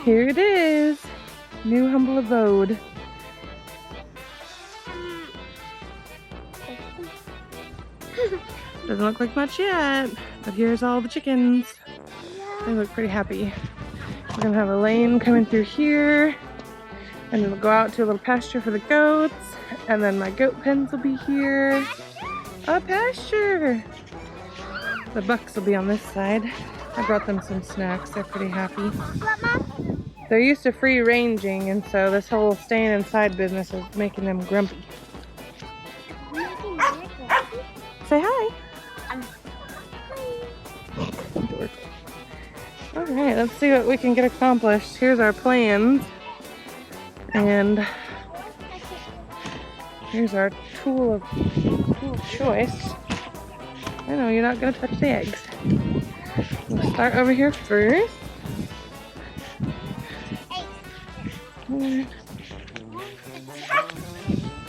Here it is, new humble abode. Doesn't look like much yet, but here's all the chickens. They look pretty happy. We're gonna have a lane coming through here, and it'll go out to a little pasture for the goats, and then my goat pens will be here. A pasture! The bucks will be on this side. I brought them some snacks, they're pretty happy. What, Mom? They're used to free ranging, and so this whole staying inside business is making them grumpy. Say hi. Alright, let's see what we can get accomplished. Here's our plans. And here's our tool of choice. I know you're not going to touch the eggs. We'll start over here first.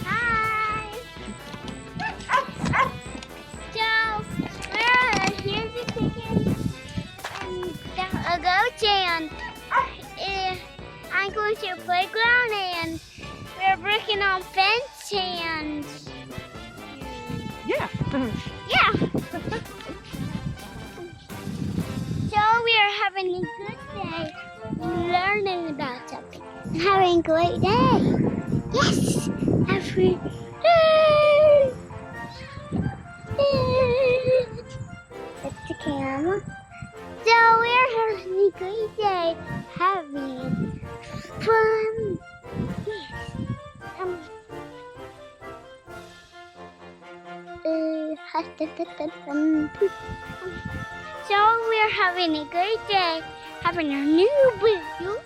Hi. So, here's the chicken and a goat, and I'm going to the playground, and we're working on fence, and Yeah. yeah. So we are having a good day, learning about something, having a great day. Yes, every day. It's the camera. So we're having a great day, having fun. Yes. So we're having a great day, having our new video.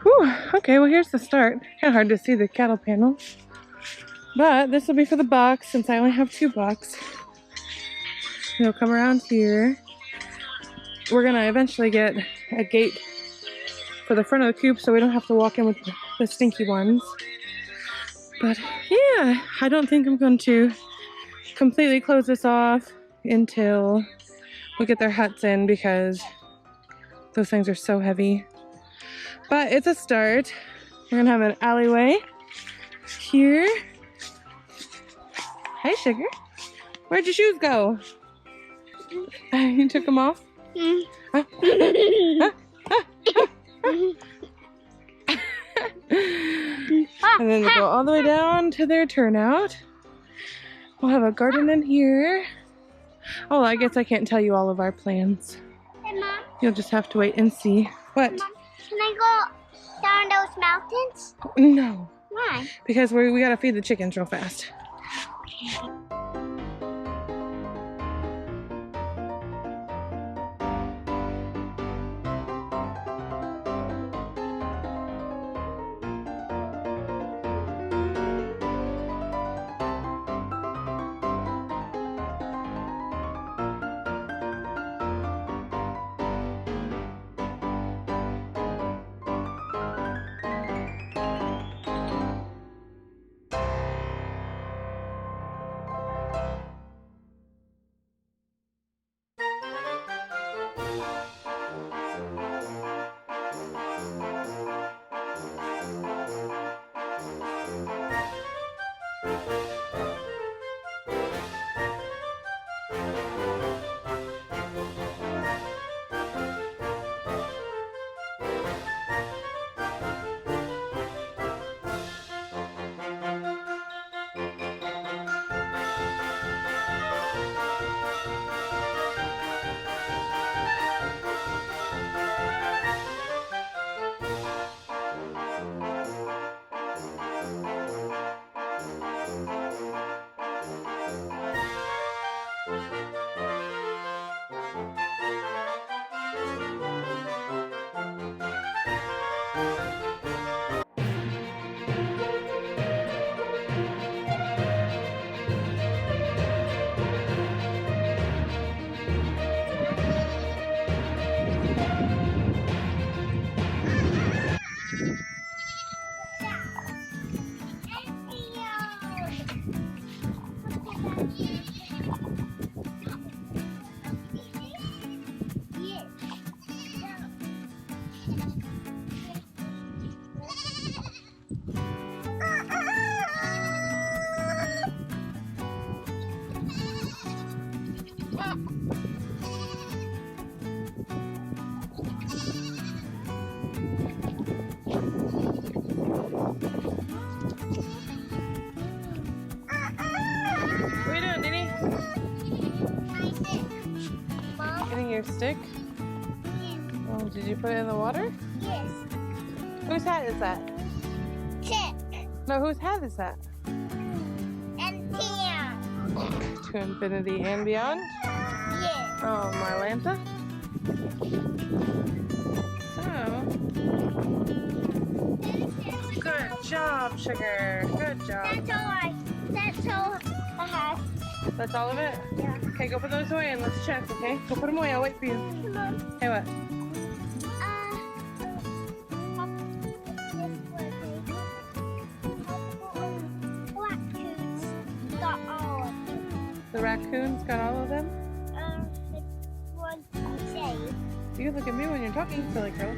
Whew. Okay, well here's the start. Kind of hard to see the cattle panel. But this will be for the bucks since I only have 2 bucks. They'll come around here. We're gonna eventually get a gate for the front of the coop so we don't have to walk in with the stinky ones. But yeah, I don't think I'm going to completely close this off until we get their huts in because those things are so heavy. But it's a start. We're gonna have an alleyway here. Hey, Sugar. Where'd your shoes go? You took them off? Mm. And then they go all the way down to their turnout. We'll have a garden in here. Oh, I guess I can't tell you all of our plans. Hey, Mom. You'll just have to wait and see. What? Mom, can I go down those mountains? No, Why? because we gotta feed the chickens real fast. Your stick? Oh, did you put it in the water? Yes. Whose hat is that? Chick. No, whose hat is that? And Tim. To infinity and beyond? Yes. Oh, Mylanta. So, good job, Sugar. Good job. That's all I have. That's all of it? Yeah. Okay, go put those away and let's check, okay? Go put them away, I'll wait for you. Come on. Hey, what? Raccoons got all of them. The raccoons got all of them? One saved. You look at me when you're talking, silly girl.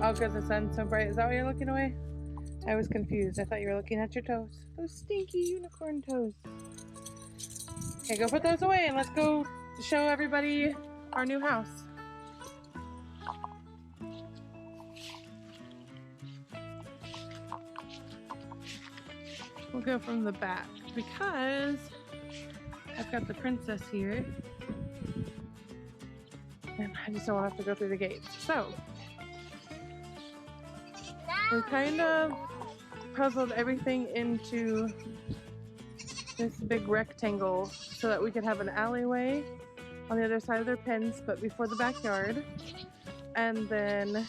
Oh, because the sun's so bright. Is that why you're looking away? I was confused. I thought you were looking at your toes. Those stinky unicorn toes. Okay, go put those away and let's go show everybody our new house. We'll go from the back because I've got the princess here and I just don't want to have to go through the gates. So, we kind of puzzled everything into this big rectangle so that we could have an alleyway on the other side of their pens, but before the backyard. And then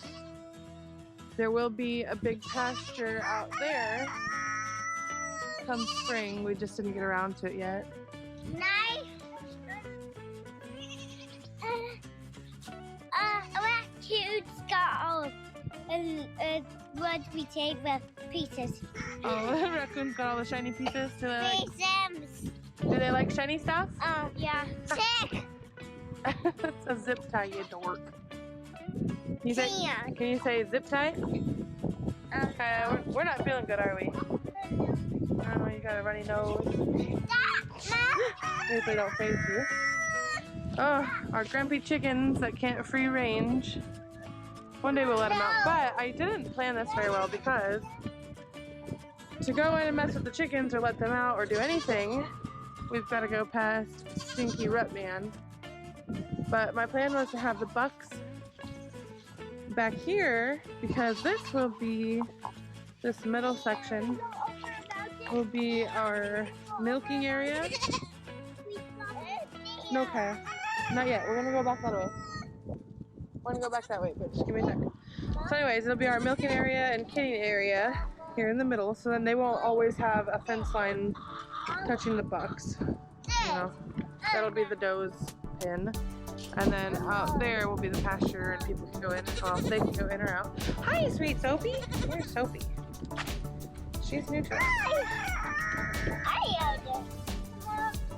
there will be a big pasture out there come spring. We just didn't get around to it yet. Nice. Raccoons got all what we take with pieces. Oh, raccoons got all the shiny pieces. Do they like, Pieces. do they like shiny stuff? Oh, yeah. Sick. It's a zip tie, you dork. Can you say zip tie? Okay, we're not feeling good, are we? Oh, you got a runny nose. Hopefully don't phase you. Oh, our grumpy chickens that can't free range. One day we'll let them out, but I didn't plan this very well because to go in and mess with the chickens or let them out or do anything, we've got to go past Stinky Rut Man. But my plan was to have the bucks back here because this will be, this middle section will be our milking area. Okay, not yet. We're gonna go back that way. We're gonna go back that way, but just give me a sec. So anyways, it'll be our milking area and kidding area here in the middle, so then they won't always have a fence line touching the bucks. You know, that'll be the doe's pen. And then out there will be the pasture and people can go in, well, they can go in or out. Hi, sweet Sophie. Where's Sophie? She's new to us.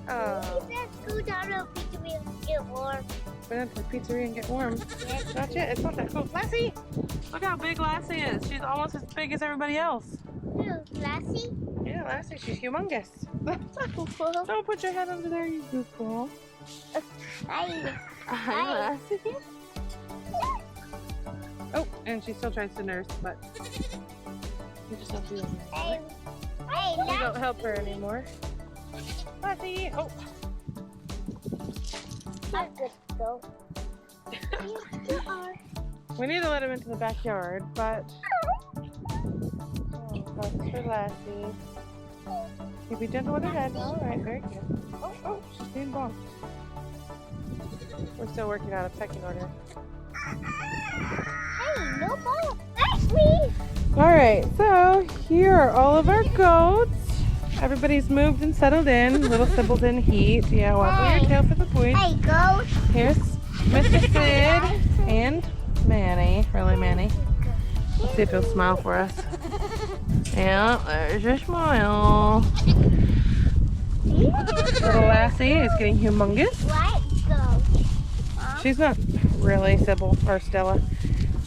Oh. Let's go down to the pizzeria and get warm. Go down to the pizzeria and get warm. That's it. It's not that cool. Lassie! Look how big Lassie is. She's almost as big as everybody else. Who, Lassie? Yeah, Lassie. She's humongous. Don't put your head under there, you goofball. Hi. Hi, Lassie. Oh, and she still tries to nurse, but you just don't do it. Hey, We don't help her anymore. Lassie! Oh! I'm good to go. We need to let him into the backyard, but that's for Lassie. You be gentle with her head. Alright, very good. Oh, she's being bonked. We're still working out a pecking order. Hey, no ball. That's me. Alright, so here are all of our goats. Everybody's moved and settled in. Little Sybil's in heat. Yeah, wobble your tail for the boys. Hey, go. Here's Mr. Sid and Manny. Really, Manny. Let's see if he'll smile for us. Yeah, there's your smile. Little Lassie is getting humongous. Let's go. She's not really Sybil or Stella.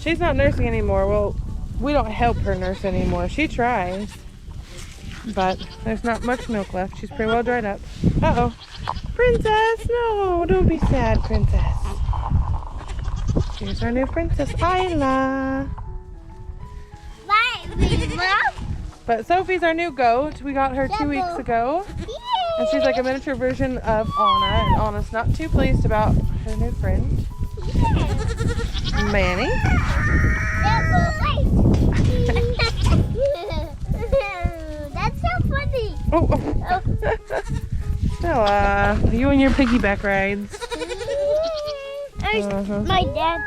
She's not nursing anymore. Well, we don't help her nurse anymore. She tries. But there's not much milk left. She's pretty well dried up. Uh-oh. Princess! No! Don't be sad, Princess. Here's our new Princess, Isla. But Sophie's our new goat. We got her 2 weeks ago. And she's like a miniature version of Anna. And Anna's not too pleased about her new friend, Manny. That's so funny. Oh. Stella, you and your piggyback rides. My dad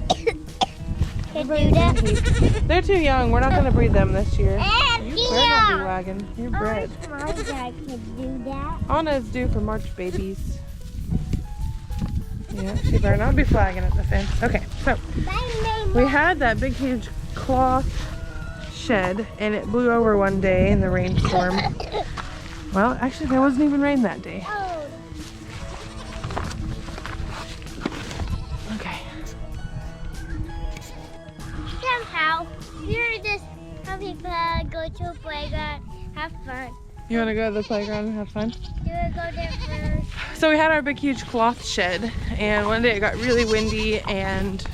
can do that. They're too young. We're not going to breed them this year. And You better not be wagging. You're bred. my dad can do that. Anna is due for March babies. Yeah, she better not be flagging at the fence. Okay, so we had that big, huge cloth shed, and it blew over one day in the rainstorm. Well, actually, there wasn't even rain that day. Oh. Okay. Somehow, you're just having fun, go to a playground, have fun. You want to go to the playground and have fun? Do we go there first? So we had our big, huge cloth shed, and one day it got really windy, and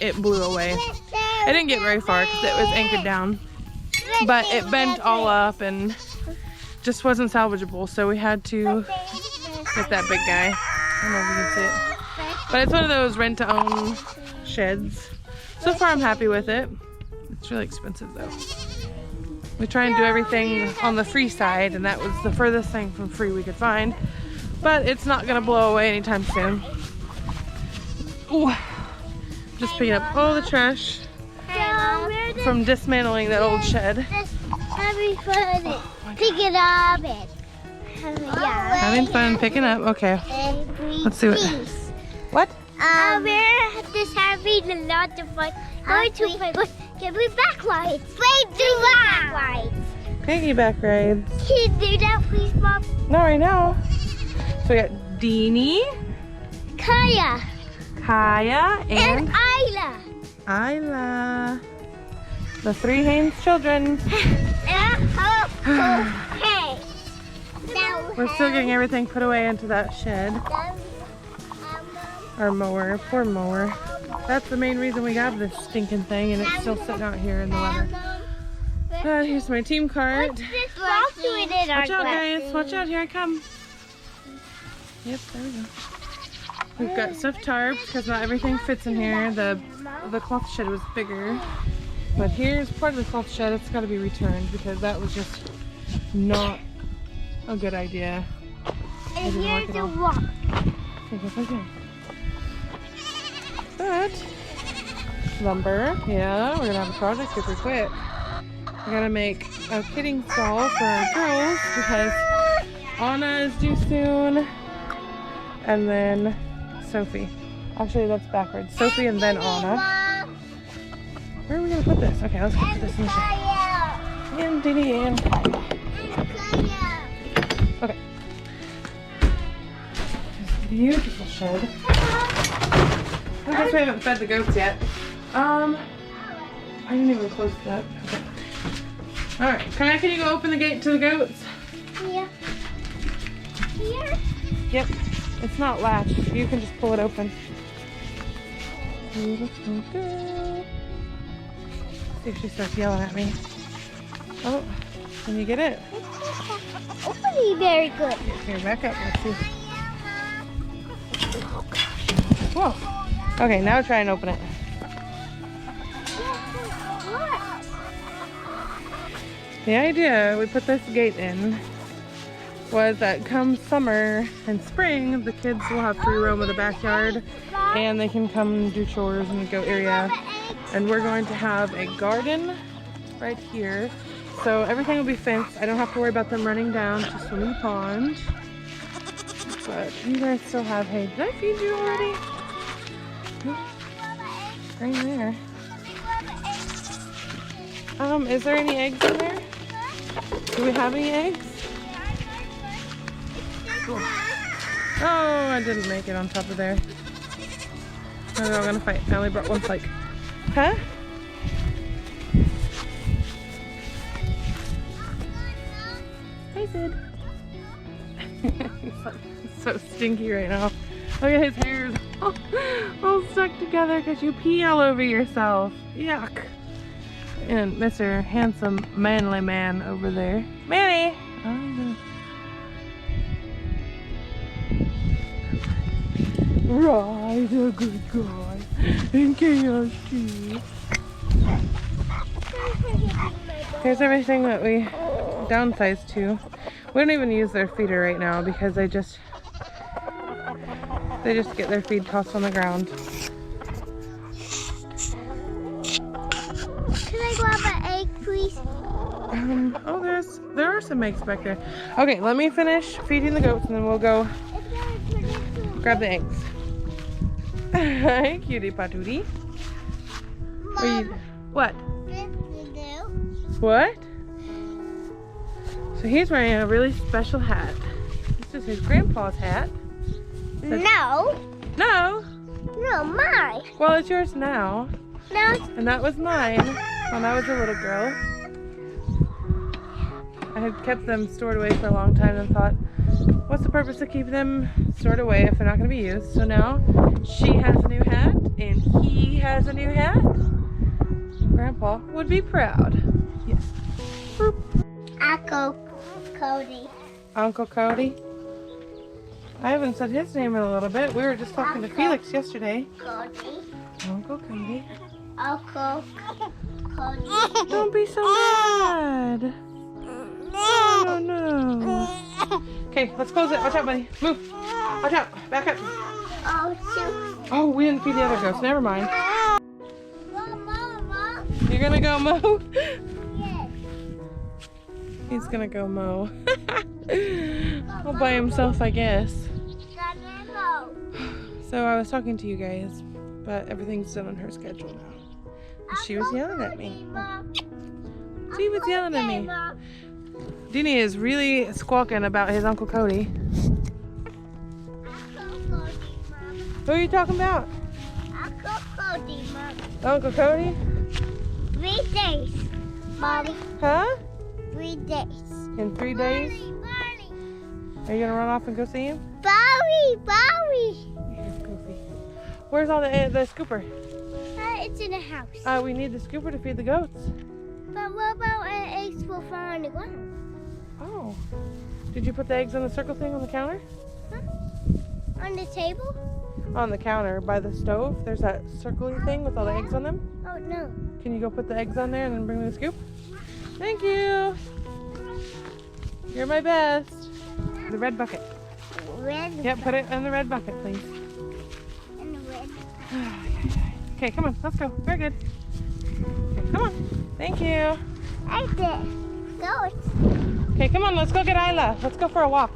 it blew away. It didn't get very far because it was anchored down, but it bent all up and just wasn't salvageable, so we had to get that big guy. I don't know if you can see it. But it's one of those rent-to-own sheds. So far I'm happy with it. It's really expensive though. We try and do everything on the free side, and that was the furthest thing from free we could find. But it's not gonna blow away anytime soon. Ooh. Just picking up all the trash from dismantling that old shed. Having fun. Pick it up and Having fun picking up. Okay. Let's see what. What? We're just having a lot of fun. Going to play. Can we backlights? Play the backlights. Piggyback rides. Can you do that, please, Mom? Not right now. So we got Deanie, Kaya, and Isla. Isla. The 3 Haynes children. Hey. We're still getting everything put away into that shed. Our mower, poor mower. That's the main reason we got this stinking thing, and it's still sitting out here in the weather. Here's my team cart. Watch out, guys. Watch out. Here I come. Yep, there we go. We've got stuffed tarps because not everything fits in here. The cloth shed was bigger. But here's part of the cloth shed. It's got to be returned because that was just not a good idea. And here's the rock. Okay, go back in. But lumber, yeah, we're gonna have a project super quick. We're gonna make a kidding stall for our girls because Anna is due soon, and then Sophie. Actually, that's backwards. Sophie and then Anna. Where are we gonna put this? Okay, let's put this in the shed. And Diddy and Kaya. Okay. This beautiful shed. I guess we haven't fed the goats yet. I didn't even close that. Okay. Alright, Kaya, can you go open the gate to the goats? Yeah. Here? Yep. It's not latched. You can just pull it open. Beautiful girl. See if she starts yelling at me. Oh, can you get it? Opening very good. Here, back up. Let's see. Oh, gosh. Whoa. Okay, now try and open it. The idea we put this gate in was that come summer and spring, the kids will have free roam of the backyard and they can come do chores in the goat area. And we're going to have a garden right here. So everything will be fenced. I don't have to worry about them running down to swimming pond. But you guys still have hay. Did I feed you already? Right there. Is there any eggs in there? Do we have any eggs? Cool. Oh, I didn't make it on top of there. Now they're all gonna fight. I only brought one flake. Huh? Hi, Sid. He's so stinky right now. Look at his hair all stuck together because you pee all over yourself. Yuck. And Mr. Handsome Manly Man over there. Manny! Right, a good guy. In KSG. Here's everything that we downsized to. We don't even use their feeder right now because they just get their feed tossed on the ground. Can I grab an egg, please? Oh, there are some eggs back there. Okay, let me finish feeding the goats and then we'll go grab the eggs. Hi, cutie patootie. What? What? So he's wearing a really special hat. This is his grandpa's hat. No. No? No, mine. Well, it's yours now. No. And that was mine when I was a little girl. I had kept them stored away for a long time and thought, what's the purpose of keeping them stored away if they're not going to be used? So now she has a new hat and he has a new hat. Grandpa would be proud. Yes. Boop. Uncle Cody. Uncle Cody. I haven't said his name in a little bit. We were just talking to Felix yesterday. Cody. Uncle Cody. Uncle Cody. Don't be so mad. Oh, no. Okay, let's close it. Watch out, buddy. Move. Watch out. Back up. Oh, shoot. Oh, we didn't feed the other ghosts. Never mind. You're gonna go mow? Yes. He's gonna go mow. All by himself, I guess. So I was talking to you guys, but everything's done on her schedule now. And she was yelling at me. She was yelling at me. Deanie is really squawking about his Uncle Cody. Who are you talking about? Uncle Cody, Mom. Uncle Cody? 3 days, Mommy. Huh? 3 days. In 3 days? Barley. Are you gonna run off and go see him? Bowie. Here's Goofy. Where's all the scooper? It's in the house. We need the scooper to feed the goats. But what about eggs will fall on the ground? Oh. Did you put the eggs on the circle thing on the counter? On the table? On the counter by the stove. There's that circly thing with all the eggs on them. Oh, no. Can you go put the eggs on there and then bring me the scoop? Thank you. You're my best. The red bucket. Red. Yep, put it in the red bucket, please. And the red. Okay, come on, let's go. Very good. Okay, come on. Thank you. I did. Goats. Okay, come on, let's go get Isla. Let's go for a walk.